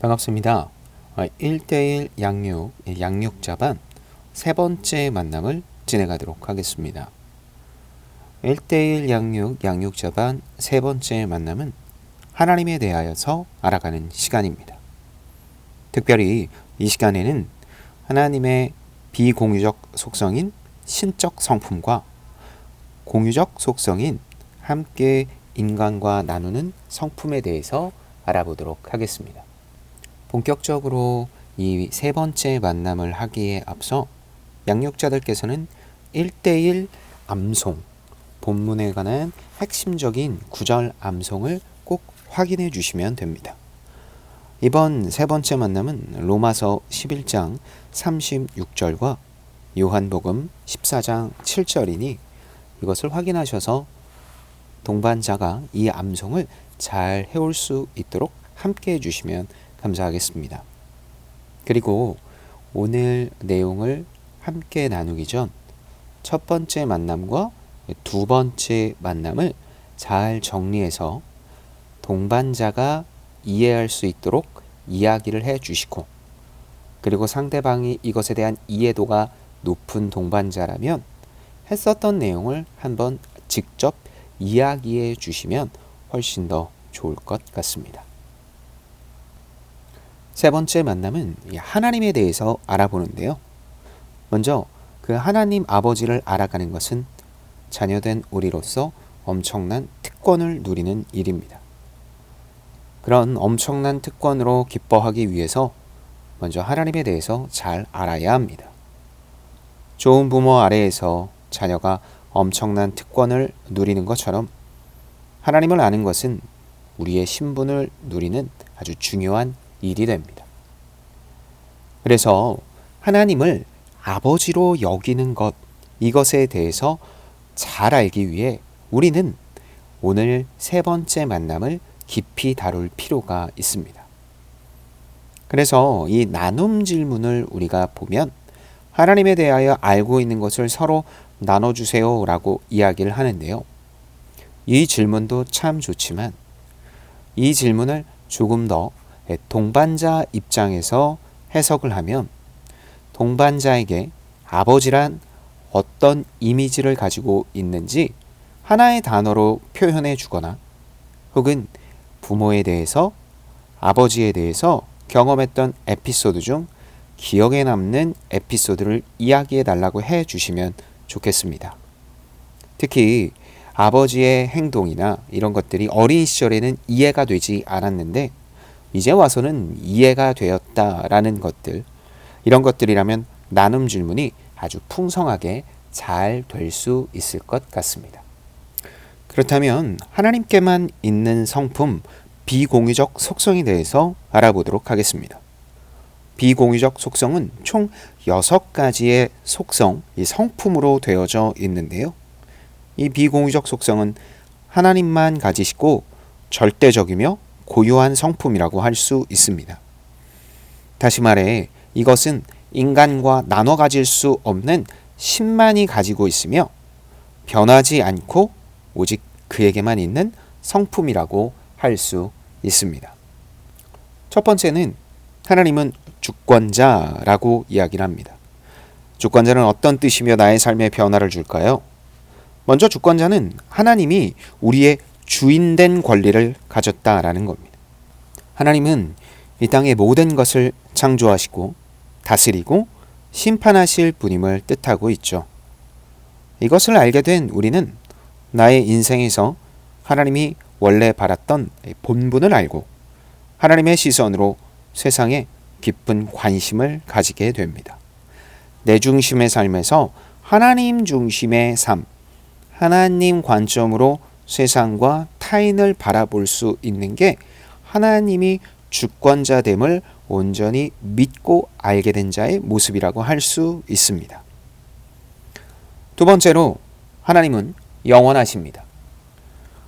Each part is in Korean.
반갑습니다. 1대1 양육자반 세 번째 만남을 진행하도록 하겠습니다. 1대1 양육자반 세 번째 만남은 하나님에 대하여서 알아가는 시간입니다. 특별히 이 시간에는 하나님의 비공유적 속성인 신적 성품과 공유적 속성인 함께 인간과 나누는 성품에 대해서 알아보도록 하겠습니다. 본격적으로 이 세 번째 만남을 하기에 앞서 양육자들께서는 1대1 암송, 본문에 관한 핵심적인 구절 암송을 꼭 확인해 주시면 됩니다. 이번 세 번째 만남은 로마서 11장 36절과 요한복음 14장 7절이니 이것을 확인하셔서 동반자가 이 암송을 잘 해올 수 있도록 함께 해주시면 감사하겠습니다. 그리고 오늘 내용을 함께 나누기 전 첫 번째 만남과 두 번째 만남을 잘 정리해서 동반자가 이해할 수 있도록 이야기를 해주시고, 그리고 상대방이 이것에 대한 이해도가 높은 동반자라면 했었던 내용을 한번 직접 이야기해 주시면 훨씬 더 좋을 것 같습니다. 세 번째 만남은 하나님에 대해서 알아보는데요. 먼저 그 하나님 아버지를 알아가는 것은 자녀된 우리로서 엄청난 특권을 누리는 일입니다. 그런 엄청난 특권으로 기뻐하기 위해서 먼저 하나님에 대해서 잘 알아야 합니다. 좋은 부모 아래에서 자녀가 엄청난 특권을 누리는 것처럼 하나님을 아는 것은 우리의 신분을 누리는 아주 중요한 일이 됩니다. 그래서 하나님을 아버지로 여기는 것, 이것에 대해서 잘 알기 위해 우리는 오늘 세 번째 만남을 깊이 다룰 필요가 있습니다. 그래서 이 나눔 질문을 우리가 보면 하나님에 대하여 알고 있는 것을 서로 나눠주세요 라고 이야기를 하는데요. 이 질문도 참 좋지만 이 질문을 조금 더 동반자 입장에서 해석을 하면 동반자에게 아버지란 어떤 이미지를 가지고 있는지 하나의 단어로 표현해 주거나, 혹은 부모에 대해서, 아버지에 대해서 경험했던 에피소드 중 기억에 남는 에피소드를 이야기해 달라고 해 주시면 좋겠습니다. 특히 아버지의 행동이나 이런 것들이 어린 시절에는 이해가 되지 않았는데 이제 와서는 이해가 되었다라는 것들, 이런 것들이라면 나눔 질문이 아주 풍성하게 잘 될 수 있을 것 같습니다. 그렇다면 하나님께만 있는 성품, 비공유적 속성에 대해서 알아보도록 하겠습니다. 비공유적 속성은 총 6가지의 속성, 이 성품으로 되어져 있는데요. 이 비공유적 속성은 하나님만 가지시고 절대적이며 고유한 성품이라고 할 수 있습니다. 다시 말해 이것은 인간과 나눠 가질 수 없는 신만이 가지고 있으며 변하지 않고 오직 그에게만 있는 성품이라고 할 수 있습니다. 첫 번째는 하나님은 주권자라고 이야기를 합니다. 주권자는 어떤 뜻이며 나의 삶에 변화를 줄까요? 먼저 주권자는 하나님이 우리의 주인된 권리를 가졌다라는 겁니다. 하나님은 이 땅의 모든 것을 창조하시고 다스리고 심판하실 분임을 뜻하고 있죠. 이것을 알게 된 우리는 나의 인생에서 하나님이 원래 바랐던 본분을 알고 하나님의 시선으로 세상에 깊은 관심을 가지게 됩니다. 내 중심의 삶에서 하나님 중심의 삶, 하나님 관점으로 세상과 타인을 바라볼 수 있는 게 하나님이 주권자됨을 온전히 믿고 알게 된 자의 모습이라고 할 수 있습니다. 두 번째로 하나님은 영원하십니다.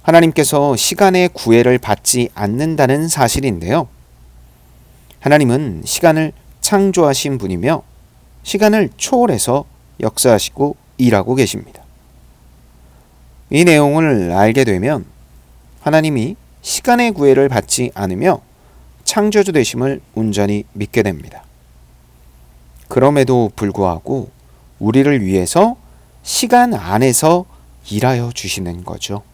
하나님께서 시간의 구애를 받지 않는다는 사실인데요. 하나님은 시간을 창조하신 분이며 시간을 초월해서 역사하시고 일하고 계십니다. 이 내용을 알게 되면 하나님이 시간의 구애를 받지 않으며 창조주 되심을 온전히 믿게 됩니다. 그럼에도 불구하고 우리를 위해서 시간 안에서 일하여 주시는 거죠.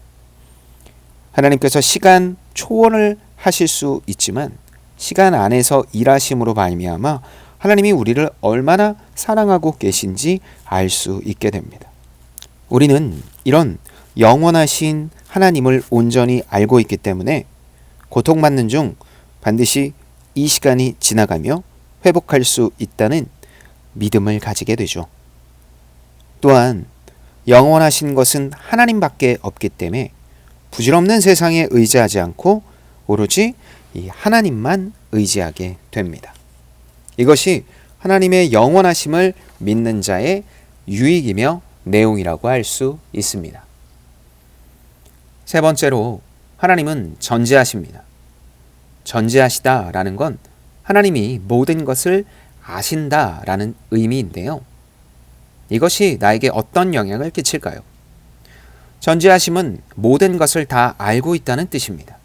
하나님께서 시간 초월을 하실 수 있지만 시간 안에서 일하심으로 말미암아 하나님이 우리를 얼마나 사랑하고 계신지 알 수 있게 됩니다. 우리는 이런 영원하신 하나님을 온전히 알고 있기 때문에 고통받는 중 반드시 이 시간이 지나가며 회복할 수 있다는 믿음을 가지게 되죠. 또한 영원하신 것은 하나님밖에 없기 때문에 부질없는 세상에 의지하지 않고 오로지 이 하나님만 의지하게 됩니다. 이것이 하나님의 영원하심을 믿는 자의 유익이며 내용이라고 할 수 있습니다. 세 번째로 하나님은 전지하십니다. 전지하시다라는 건 하나님이 모든 것을 아신다라는 의미인데요. 이것이 나에게 어떤 영향을 끼칠까요? 전지하심은 모든 것을 다 알고 있다는 뜻입니다.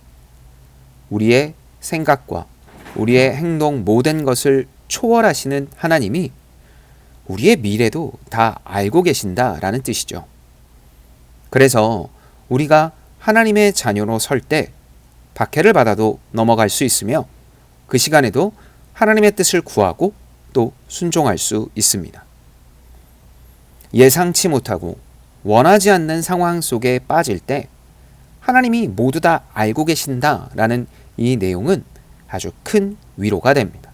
우리의 생각과 우리의 행동 모든 것을 초월하시는 하나님이 우리의 미래도 다 알고 계신다라는 뜻이죠. 그래서 우리가 하나님의 자녀로 설 때 박해를 받아도 넘어갈 수 있으며 그 시간에도 하나님의 뜻을 구하고 또 순종할 수 있습니다. 예상치 못하고 원하지 않는 상황 속에 빠질 때 하나님이 모두 다 알고 계신다라는 이 내용은 아주 큰 위로가 됩니다.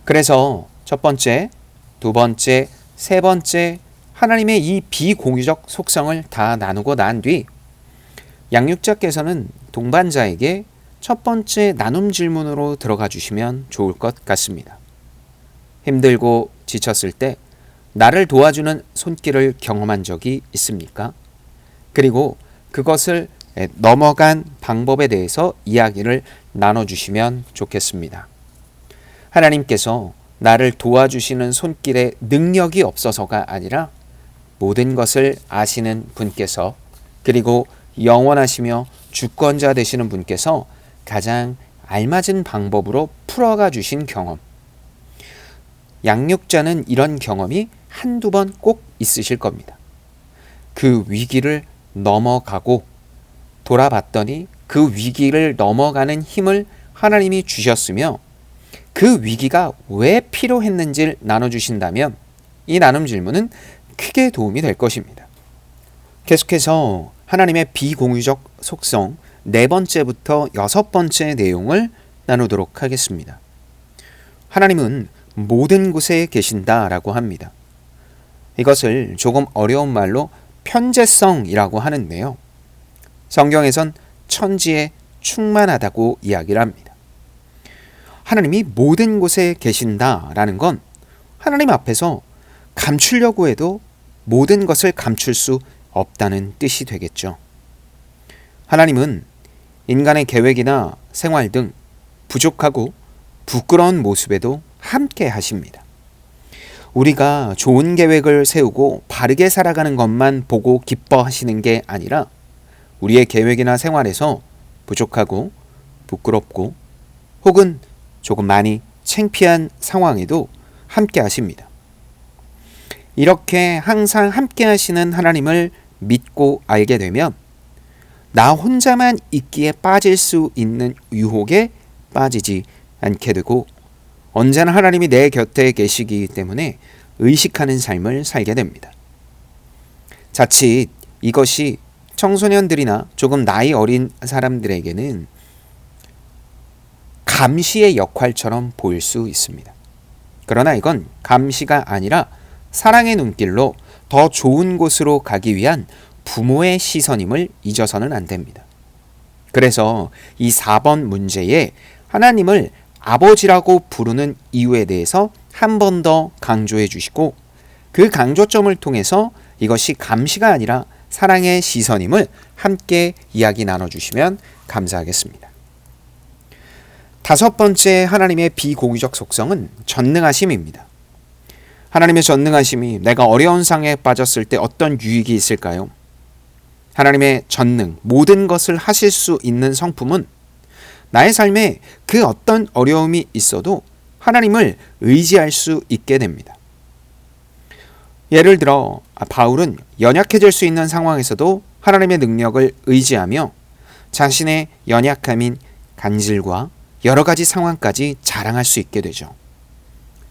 그래서 첫 번째, 두 번째, 세 번째 하나님의 이 비공유적 속성을 다 나누고 난 뒤 양육자께서는 동반자에게 첫 번째 나눔 질문으로 들어가 주시면 좋을 것 같습니다. 힘들고 지쳤을 때 나를 도와주는 손길을 경험한 적이 있습니까? 그리고 그것을 넘어간 방법에 대해서 이야기를 나눠주시면 좋겠습니다. 하나님께서 나를 도와주시는 손길에 능력이 없어서가 아니라 모든 것을 아시는 분께서 그리고 영원하시며 주권자 되시는 분께서 가장 알맞은 방법으로 풀어가 주신 경험. 양육자는 이런 경험이 한두 번 꼭 있으실 겁니다. 그 위기를 넘어가고 돌아봤더니 그 위기를 넘어가는 힘을 하나님이 주셨으며 그 위기가 왜 필요했는지를 나눠주신다면 이 나눔 질문은 크게 도움이 될 것입니다. 계속해서 하나님의 비공유적 속성 네 번째부터 여섯 번째 내용을 나누도록 하겠습니다. 하나님은 모든 곳에 계신다라고 합니다. 이것을 조금 어려운 말로 편재성이라고 하는데요. 성경에선 천지에 충만하다고 이야기를 합니다. 하나님이 모든 곳에 계신다라는 건 하나님 앞에서 감추려고 해도 모든 것을 감출 수 없다는 뜻이 되겠죠. 하나님은 인간의 계획이나 생활 등 부족하고 부끄러운 모습에도 함께 하십니다. 우리가 좋은 계획을 세우고 바르게 살아가는 것만 보고 기뻐하시는 게 아니라 우리의 계획이나 생활에서 부족하고 부끄럽고 혹은 조금 많이 창피한 상황에도 함께 하십니다. 이렇게 항상 함께 하시는 하나님을 믿고 알게 되면 나 혼자만 있기에 빠질 수 있는 유혹에 빠지지 않게 되고 언제나 하나님이 내 곁에 계시기 때문에 의식하는 삶을 살게 됩니다. 자칫 이것이 청소년들이나 조금 나이 어린 사람들에게는 감시의 역할처럼 보일 수 있습니다. 그러나 이건 감시가 아니라 사랑의 눈길로 더 좋은 곳으로 가기 위한 부모의 시선임을 잊어서는 안 됩니다. 그래서 이 4번 문제에 하나님을 아버지라고 부르는 이유에 대해서 한 번 더 강조해 주시고 그 강조점을 통해서 이것이 감시가 아니라 사랑의 시선임을 함께 이야기 나눠주시면 감사하겠습니다. 다섯 번째 하나님의 비공유적 속성은 전능하심입니다. 하나님의 전능하심이 내가 어려운 상황에 빠졌을 때 어떤 유익이 있을까요? 하나님의 전능, 모든 것을 하실 수 있는 성품은 나의 삶에 그 어떤 어려움이 있어도 하나님을 의지할 수 있게 됩니다. 예를 들어 바울은 연약해질 수 있는 상황에서도 하나님의 능력을 의지하며 자신의 연약함인 간질과 여러 가지 상황까지 자랑할 수 있게 되죠.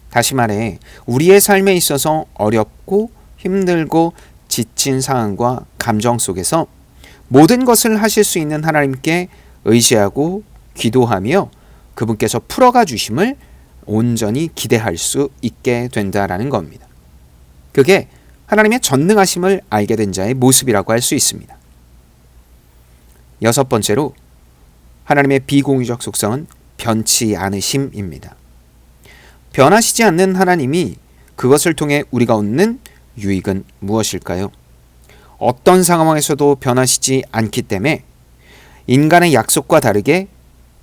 다시 말해 우리의 삶에 있어서 어렵고 힘들고 지친 상황과 감정 속에서 모든 것을 하실 수 있는 하나님께 의지하고 기도하며 그분께서 풀어가 주심을 온전히 기대할 수 있게 된다라는 겁니다. 그게 하나님의 전능하심을 알게 된 자의 모습이라고 할 수 있습니다. 여섯 번째로 하나님의 비공유적 속성은 변치 않으심입니다. 변하시지 않는 하나님이 그것을 통해 우리가 얻는 유익은 무엇일까요? 어떤 상황에서도 변하시지 않기 때문에 인간의 약속과 다르게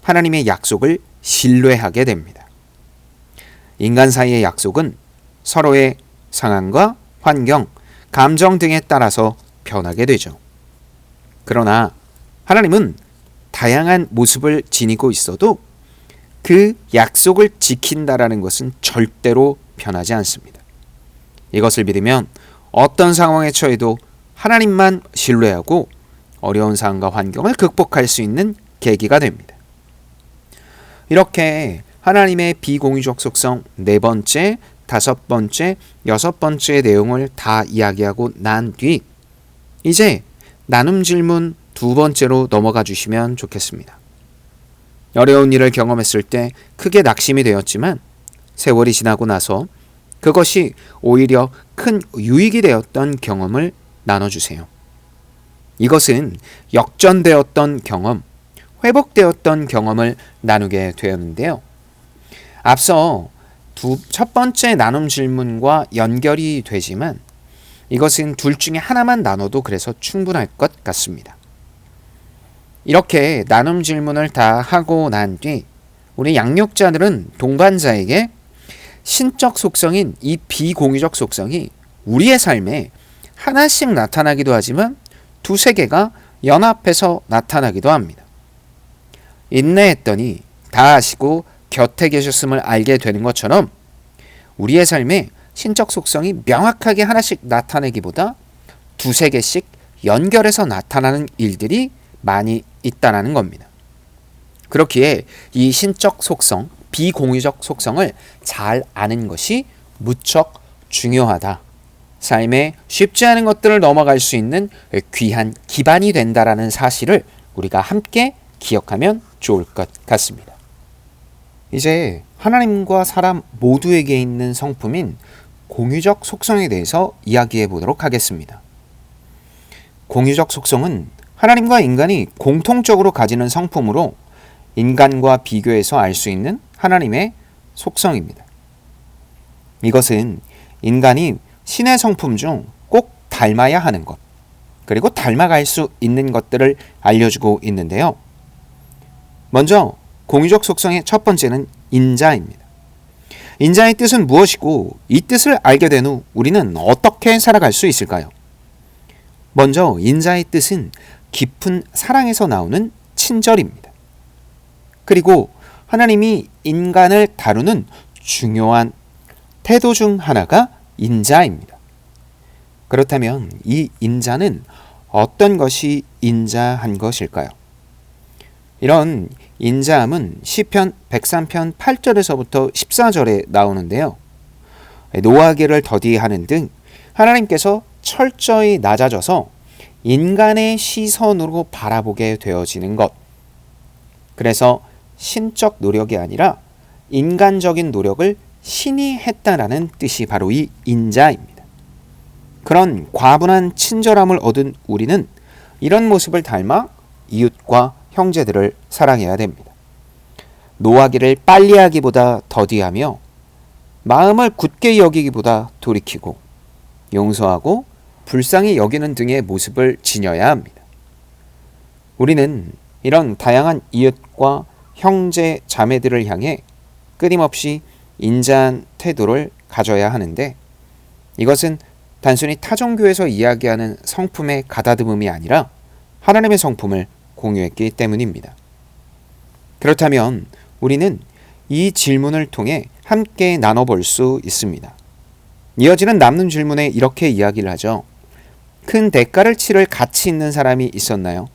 하나님의 약속을 신뢰하게 됩니다. 인간 사이의 약속은 서로의 상황과 환경, 감정 등에 따라서 변하게 되죠. 그러나 하나님은 다양한 모습을 지니고 있어도 그 약속을 지킨다라는 것은 절대로 변하지 않습니다. 이것을 믿으면 어떤 상황에 처해도 하나님만 신뢰하고 어려운 상황과 환경을 극복할 수 있는 계기가 됩니다. 이렇게 하나님의 비공유적 속성 네 번째, 다섯 번째, 여섯 번째 내용을 다 이야기하고 난 뒤 이제 나눔 질문 두 번째로 넘어가 주시면 좋겠습니다. 어려운 일을 경험했을 때 크게 낙심이 되었지만 세월이 지나고 나서 그것이 오히려 큰 유익이 되었던 경험을 나눠주세요. 이것은 역전되었던 경험, 회복되었던 경험을 나누게 되었는데요. 앞서 첫 번째 나눔 질문과 연결이 되지만 이것은 둘 중에 하나만 나눠도 그래서 충분할 것 같습니다. 이렇게 나눔 질문을 다 하고 난 뒤 우리 양육자들은 동반자에게 신적 속성인 이 비공유적 속성이 우리의 삶에 하나씩 나타나기도 하지만 두세 개가 연합해서 나타나기도 합니다. 인내했더니 다 하시고 곁에 계셨음을 알게 되는 것처럼 우리의 삶에 신적 속성이 명확하게 하나씩 나타내기보다 두세 개씩 연결해서 나타나는 일들이 많이 있다는 겁니다. 그렇기에 이 신적 속성, 비공유적 속성을 잘 아는 것이 무척 중요하다. 삶에 쉽지 않은 것들을 넘어갈 수 있는 귀한 기반이 된다라는 사실을 우리가 함께 기억하면 좋을 것 같습니다. 이제 하나님과 사람 모두에게 있는 성품인 공유적 속성에 대해서 이야기해 보도록 하겠습니다. 공유적 속성은 하나님과 인간이 공통적으로 가지는 성품으로 인간과 비교해서 알 수 있는 하나님의 속성입니다. 이것은 인간이 신의 성품 중 꼭 닮아야 하는 것, 그리고 닮아갈 수 있는 것들을 알려주고 있는데요. 먼저 공유적 속성의 첫 번째는 인자입니다. 인자의 뜻은 무엇이고 이 뜻을 알게 된 후 우리는 어떻게 살아갈 수 있을까요? 먼저 인자의 뜻은 깊은 사랑에서 나오는 친절입니다. 그리고 하나님이 인간을 다루는 중요한 태도 중 하나가 인자입니다. 그렇다면 이 인자는 어떤 것이 인자한 것일까요? 이런 인자함은 시편 103편 8절에서부터 14절에 나오는데요. 노하기를 더디하는 등 하나님께서 철저히 낮아져서 인간의 시선으로 바라보게 되어지는 것. 그래서 신적 노력이 아니라 인간적인 노력을 신이 했다라는 뜻이 바로 이 인자입니다. 그런 과분한 친절함을 얻은 우리는 이런 모습을 닮아 이웃과 형제들을 사랑해야 됩니다. 노하기를 빨리 하기보다 더디하며 마음을 굳게 여기기보다 돌이키고 용서하고 불쌍히 여기는 등의 모습을 지녀야 합니다. 우리는 이런 다양한 이웃과 형제, 자매들을 향해 끊임없이 인자한 태도를 가져야 하는데 이것은 단순히 타종교에서 이야기하는 성품의 가다듬음이 아니라 하나님의 성품을 공유했기 때문입니다. 그렇다면 우리는 이 질문을 통해 함께 나눠볼 수 있습니다. 이어지는 남는 질문에 이렇게 이야기를 하죠. 큰 대가를 치를 가치 있는 사람이 있었나요?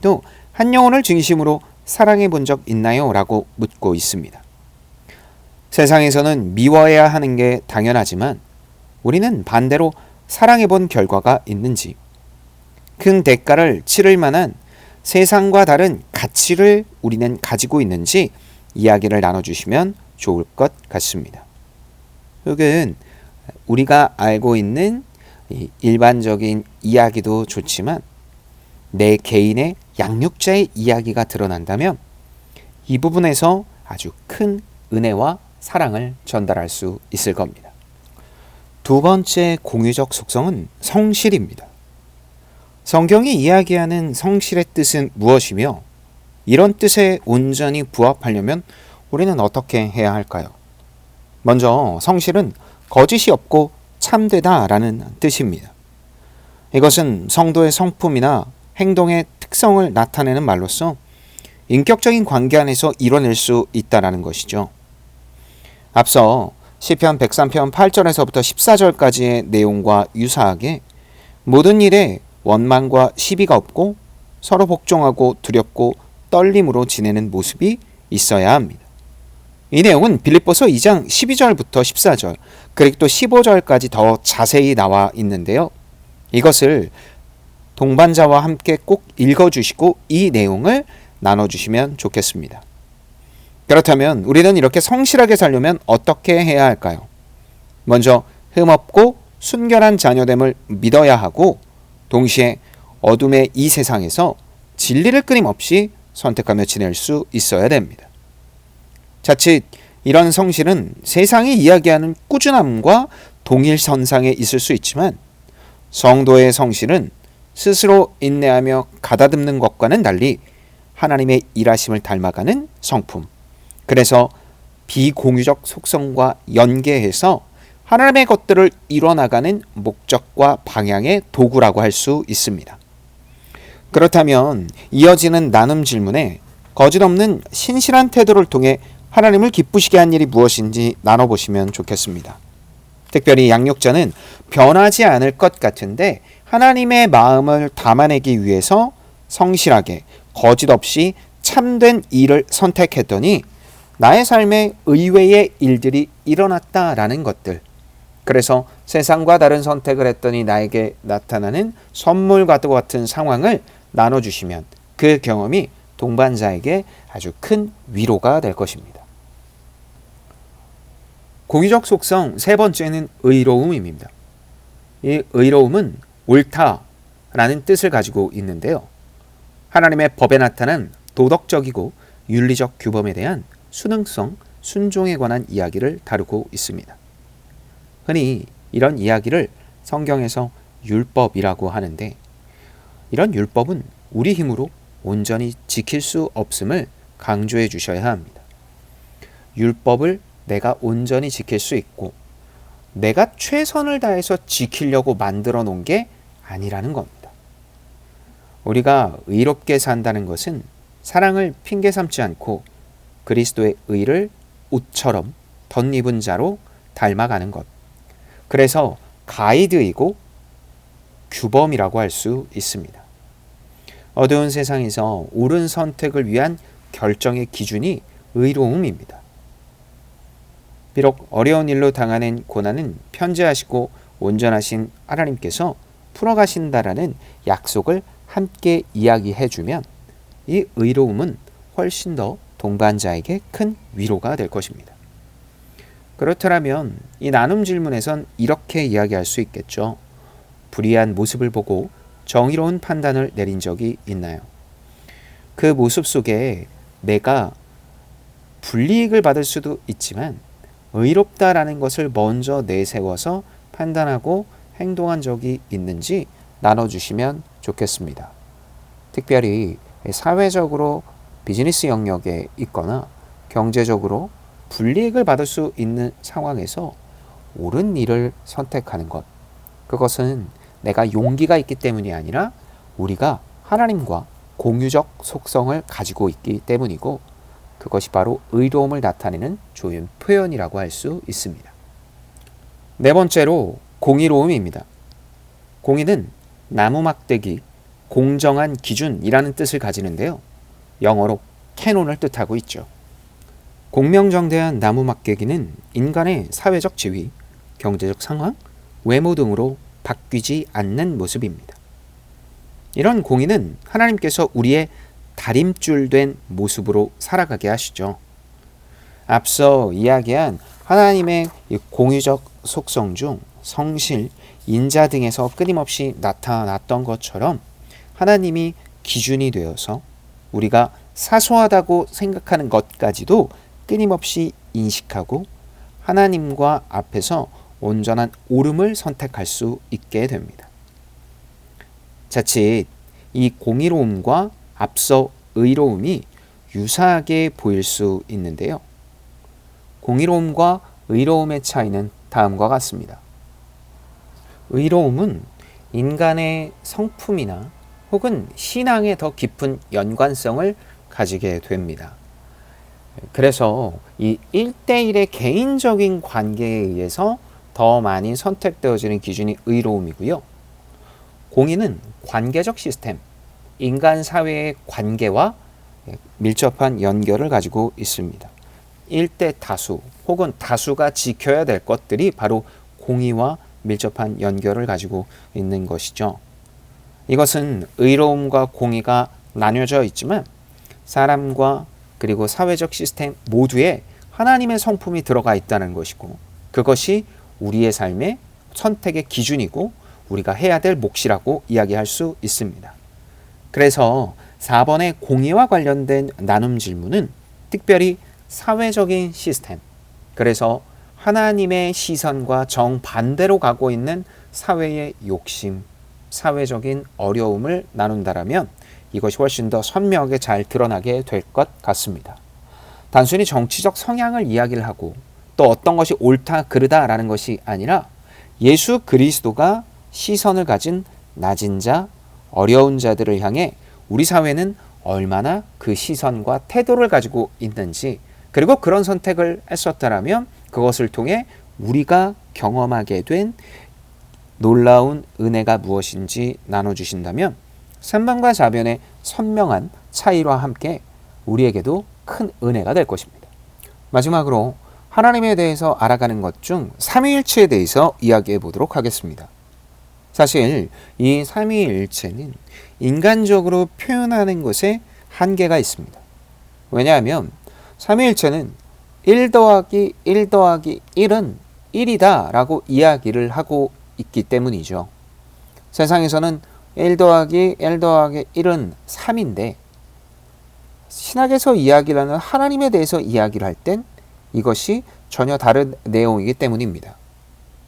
또 한 영혼을 중심으로 사랑해 본 적 있나요? 라고 묻고 있습니다. 세상에서는 미워해야 하는 게 당연하지만 우리는 반대로 사랑해 본 결과가 있는지, 큰 대가를 치를 만한 세상과 다른 가치를 우리는 가지고 있는지 이야기를 나눠주시면 좋을 것 같습니다. 혹은 우리가 알고 있는 일반적인 이야기도 좋지만 내 개인의 양육자의 이야기가 드러난다면 이 부분에서 아주 큰 은혜와 사랑을 전달할 수 있을 겁니다. 두 번째 공유적 속성은 성실입니다. 성경이 이야기하는 성실의 뜻은 무엇이며 이런 뜻에 온전히 부합하려면 우리는 어떻게 해야 할까요? 먼저 성실은 거짓이 없고 참되다라는 뜻입니다. 이것은 성도의 성품이나 행동의 특성을 나타내는 말로서 인격적인 관계 안에서 이뤄낼 수 있다라는 것이죠. 앞서 시편 103편 8절에서부터 14절까지의 내용과 유사하게 모든 일에 원망과 시비가 없고 서로 복종하고 두렵고 떨림으로 지내는 모습이 있어야 합니다. 이 내용은 빌립보서 2장 12절부터 14절 그리고 또 15절까지 더 자세히 나와 있는데요. 이것을 동반자와 함께 꼭 읽어주시고 이 내용을 나눠주시면 좋겠습니다. 그렇다면 우리는 이렇게 성실하게 살려면 어떻게 해야 할까요? 먼저 흠없고 순결한 자녀됨을 믿어야 하고 동시에 어둠의 이 세상에서 진리를 끊임없이 선택하며 지낼 수 있어야 됩니다. 자칫 이런 성실은 세상이 이야기하는 꾸준함과 동일선상에 있을 수 있지만 성도의 성실은 스스로 인내하며 가다듬는 것과는 달리 하나님의 일하심을 닮아가는 성품. 그래서 비공유적 속성과 연계해서 하나님의 것들을 이뤄나가는 목적과 방향의 도구라고 할 수 있습니다. 그렇다면 이어지는 나눔 질문에 거짓 없는 신실한 태도를 통해 하나님을 기쁘시게 한 일이 무엇인지 나눠보시면 좋겠습니다. 특별히 양육자는 변하지 않을 것 같은데 하나님의 마음을 담아내기 위해서 성실하게 거짓 없이 참된 일을 선택했더니 나의 삶에 의외의 일들이 일어났다라는 것들. 그래서 세상과 다른 선택을 했더니 나에게 나타나는 선물과도 같은 상황을 나눠주시면 그 경험이 동반자에게 아주 큰 위로가 될 것입니다. 공유적 속성 세 번째는 의로움입니다. 이 의로움은 옳다라는 뜻을 가지고 있는데요. 하나님의 법에 나타난 도덕적이고 윤리적 규범에 대한 순응성, 순종에 관한 이야기를 다루고 있습니다. 흔히 이런 이야기를 성경에서 율법이라고 하는데 이런 율법은 우리 힘으로 온전히 지킬 수 없음을 강조해 주셔야 합니다. 율법을 내가 온전히 지킬 수 있고 내가 최선을 다해서 지키려고 만들어 놓은 게 아니라는 겁니다. 우리가 의롭게 산다는 것은 사랑을 핑계 삼지 않고 그리스도의 의를 옷처럼 덧입은 자로 닮아가는 것. 그래서 가이드이고 규범이라고 할 수 있습니다. 어두운 세상에서 옳은 선택을 위한 결정의 기준이 의로움입니다. 비록 어려운 일로 당하는 고난은 편재하시고 온전하신 하나님께서 풀어가신다라는 약속을 함께 이야기해주면 이 의로움은 훨씬 더 동반자에게 큰 위로가 될 것입니다. 그렇다면 이 나눔 질문에선 이렇게 이야기할 수 있겠죠. 불의한 모습을 보고 정의로운 판단을 내린 적이 있나요? 그 모습 속에 내가 불이익을 받을 수도 있지만 의롭다라는 것을 먼저 내세워서 판단하고 행동한 적이 있는지 나눠주시면 좋겠습니다. 특별히 사회적으로 비즈니스 영역에 있거나 경제적으로 불이익을 받을 수 있는 상황에서 옳은 일을 선택하는 것. 그것은 내가 용기가 있기 때문이 아니라 우리가 하나님과 공유적 속성을 가지고 있기 때문이고 그것이 바로 의로움을 나타내는 좋은 표현이라고 할 수 있습니다. 네 번째로 공의로움입니다. 공의는 나무 막대기, 공정한 기준이라는 뜻을 가지는데요. 영어로 캐논을 뜻하고 있죠. 공명정대한 나무 막대기는 인간의 사회적 지위, 경제적 상황, 외모 등으로 바뀌지 않는 모습입니다. 이런 공의는 하나님께서 우리의 다림줄된 모습으로 살아가게 하시죠. 앞서 이야기한 하나님의 공의적 속성 중 성실, 인자 등에서 끊임없이 나타났던 것처럼 하나님이 기준이 되어서 우리가 사소하다고 생각하는 것까지도 끊임없이 인식하고 하나님과 앞에서 온전한 옳음을 선택할 수 있게 됩니다. 자칫 이 공의로움과 앞서 의로움이 유사하게 보일 수 있는데요. 공의로움과 의로움의 차이는 다음과 같습니다. 의로움은 인간의 성품이나 혹은 신앙에 더 깊은 연관성을 가지게 됩니다. 그래서 이 1대1의 개인적인 관계에 의해서 더 많이 선택되어지는 기준이 의로움이고요. 공의는 관계적 시스템, 인간 사회의 관계와 밀접한 연결을 가지고 있습니다. 1대 다수 혹은 다수가 지켜야 될 것들이 바로 공의와 밀접한 연결을 가지고 있는 것이죠. 이것은 의로움과 공의가 나뉘어져 있지만 사람과 그리고 사회적 시스템 모두에 하나님의 성품이 들어가 있다는 것이고 그것이 우리의 삶의 선택의 기준이고 우리가 해야 될 몫이라고 이야기할 수 있습니다. 그래서 4번의 공의와 관련된 나눔 질문은 특별히 사회적인 시스템, 그래서 하나님의 시선과 정반대로 가고 있는 사회의 욕심, 사회적인 어려움을 나눈다라면 이것이 훨씬 더 선명하게 잘 드러나게 될 것 같습니다. 단순히 정치적 성향을 이야기를 하고 또 어떤 것이 옳다 그르다라는 것이 아니라 예수 그리스도가 시선을 가진 낮은 자, 어려운 자들을 향해 우리 사회는 얼마나 그 시선과 태도를 가지고 있는지, 그리고 그런 선택을 했었다라면 그것을 통해 우리가 경험하게 된 놀라운 은혜가 무엇인지 나눠주신다면 3번과 4번의 선명한 차이와 함께 우리에게도 큰 은혜가 될 것입니다. 마지막으로 하나님에 대해서 알아가는 것 중 삼위일체에 대해서 이야기해 보도록 하겠습니다. 사실 이 삼위일체는 인간적으로 표현하는 것에 한계가 있습니다. 왜냐하면 삼위일체는 1 더하기 1 더하기 1은 1이다 라고 이야기를 하고 있기 때문이죠. 세상에서는 1 더하기 1 더하기 1은 3인데 신학에서 이야기를 하는 하나님에 대해서 이야기를 할 땐 이것이 전혀 다른 내용이기 때문입니다.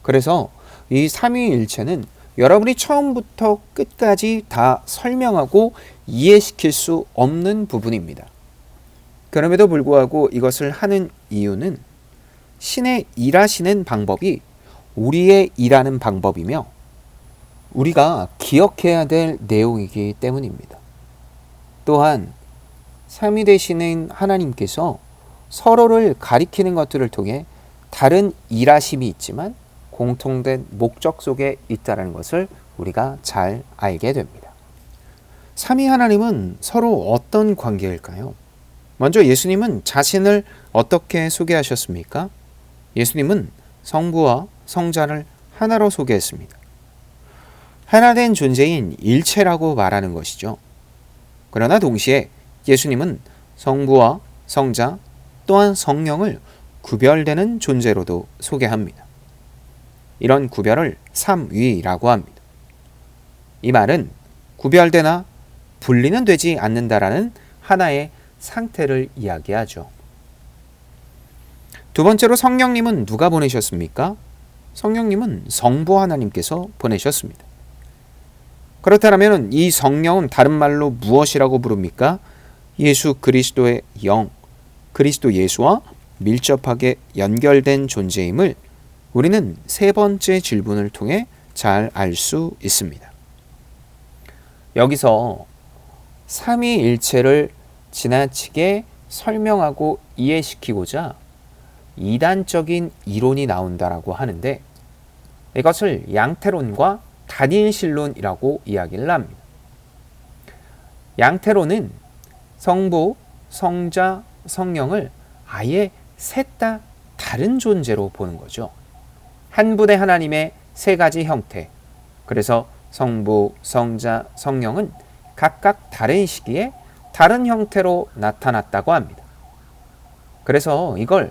그래서 이 삼위일체는 여러분이 처음부터 끝까지 다 설명하고 이해시킬 수 없는 부분입니다. 그럼에도 불구하고 이것을 하는 이유는 신의 일하시는 방법이 우리의 일하는 방법이며 우리가 기억해야 될 내용이기 때문입니다. 또한 삼위 되시는 하나님께서 서로를 가리키는 것들을 통해 다른 일하심이 있지만 공통된 목적 속에 있다는 것을 우리가 잘 알게 됩니다. 삼위 하나님은 서로 어떤 관계일까요? 먼저 예수님은 자신을 어떻게 소개하셨습니까? 예수님은 성부와 성자를 하나로 소개했습니다. 하나된 존재인 일체라고 말하는 것이죠. 그러나 동시에 예수님은 성부와 성자 또한 성령을 구별되는 존재로도 소개합니다. 이런 구별을 삼위라고 합니다. 이 말은 구별되나 분리는 되지 않는다라는 하나의 상태를 이야기하죠. 두 번째로 성령님은 누가 보내셨습니까? 성령님은 성부 하나님께서 보내셨습니다. 그렇다면 이 성령은 다른 말로 무엇이라고 부릅니까? 예수 그리스도의 영, 그리스도 예수와 밀접하게 연결된 존재임을 우리는 세 번째 질문을 통해 잘 알 수 있습니다. 여기서 삼위일체를 지나치게 설명하고 이해시키고자 이단적인 이론이 나온다라고 하는데 이것을 양태론과 다니엘신론이라고 이야기를 합니다. 양태론은 성부, 성자, 성령을 아예 셋 다 다른 존재로 보는 거죠. 한 분의 하나님의 세 가지 형태. 그래서 성부, 성자, 성령은 각각 다른 시기에 다른 형태로 나타났다고 합니다. 그래서 이걸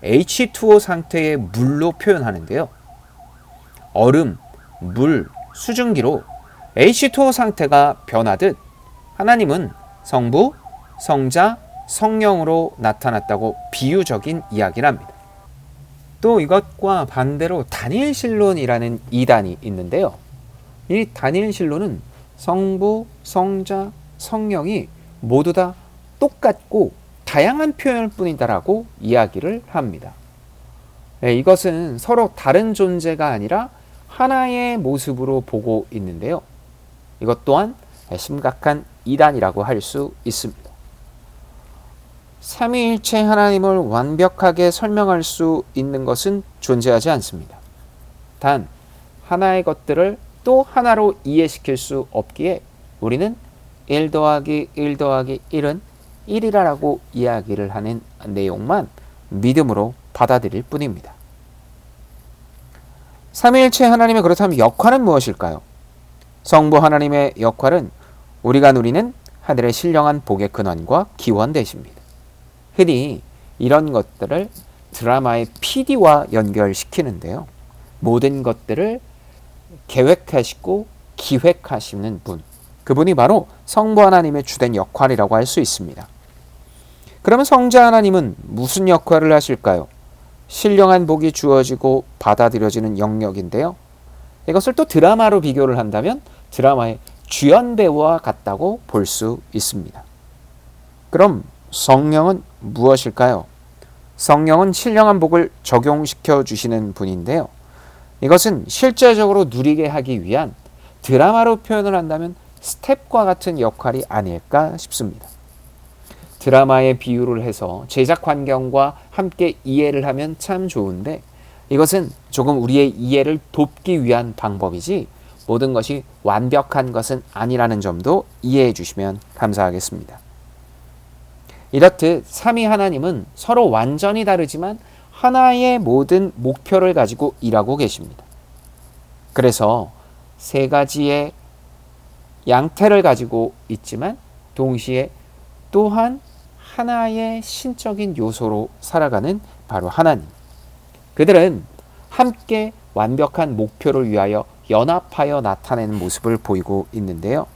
H2O 상태의 물로 표현하는데요. 얼음, 물, 수증기로 H2O 상태가 변하듯 하나님은 성부, 성자, 성령으로 나타났다고 비유적인 이야기를 합니다. 또 이것과 반대로 다니엘신론이라는 이단이 있는데요. 이 다니엘신론은 성부, 성자, 성령이 모두 다 똑같고 다양한 표현일 뿐이다라고 이야기를 합니다. 이것은 서로 다른 존재가 아니라 하나의 모습으로 보고 있는데요. 이것 또한 심각한 이단이라고 할 수 있습니다. 삼위일체 하나님을 완벽하게 설명할 수 있는 것은 존재하지 않습니다. 단 하나의 것들을 또 하나로 이해시킬 수 없기에 우리는 1 더하기 1 더하기 1은 1이라고 이야기를 하는 내용만 믿음으로 받아들일 뿐입니다. 삼위일체 하나님의 그렇다면 역할은 무엇일까요? 성부 하나님의 역할은 우리가 누리는 하늘의 신령한 복의 근원과 기원 되십니다. 흔히 이런 것들을 드라마의 PD와 연결시키는데요. 모든 것들을 계획하시고 기획하시는 분, 그분이 바로 성부 하나님의 주된 역할이라고 할 수 있습니다. 그러면 성자 하나님은 무슨 역할을 하실까요? 신령한 복이 주어지고 받아들여지는 영역인데요. 이것을 또 드라마로 비교를 한다면 드라마의 주연 배우와 같다고 볼 수 있습니다. 그럼 성령은 무엇일까요? 성령은 신령한 복을 적용시켜 주시는 분인데요. 이것은 실제적으로 누리게 하기 위한 드라마로 표현을 한다면 스텝과 같은 역할이 아닐까 싶습니다. 드라마의 비유를 해서 제작 환경과 함께 이해를 하면 참 좋은데 이것은 조금 우리의 이해를 돕기 위한 방법이지 모든 것이 완벽한 것은 아니라는 점도 이해해 주시면 감사하겠습니다. 이렇듯 삼위 하나님은 서로 완전히 다르지만 하나의 모든 목표를 가지고 일하고 계십니다. 그래서 세 가지의 양태를 가지고 있지만 동시에 또한 하나의 신적인 요소로 살아가는 바로 하나님. 그들은 함께 완벽한 목표를 위하여 연합하여 나타내는 모습을 보이고 있는데요.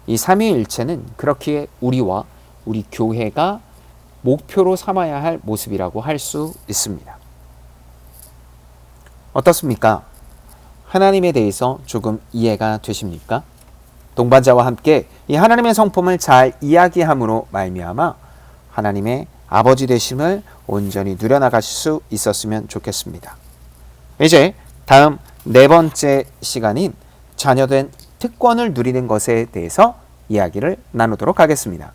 이 삼위일체는 그렇기에 우리와 우리 교회가 목표로 삼아야 할 모습이라고 할 수 있습니다. 어떻습니까? 하나님에 대해서 조금 이해가 되십니까? 동반자와 함께 이 하나님의 성품을 잘 이야기함으로 말미암아 하나님의 아버지 되심을 온전히 누려나가실 수 있었으면 좋겠습니다. 이제 다음 네 번째 시간인 자녀된 특권을 누리는 것에 대해서 이야기를 나누도록 하겠습니다.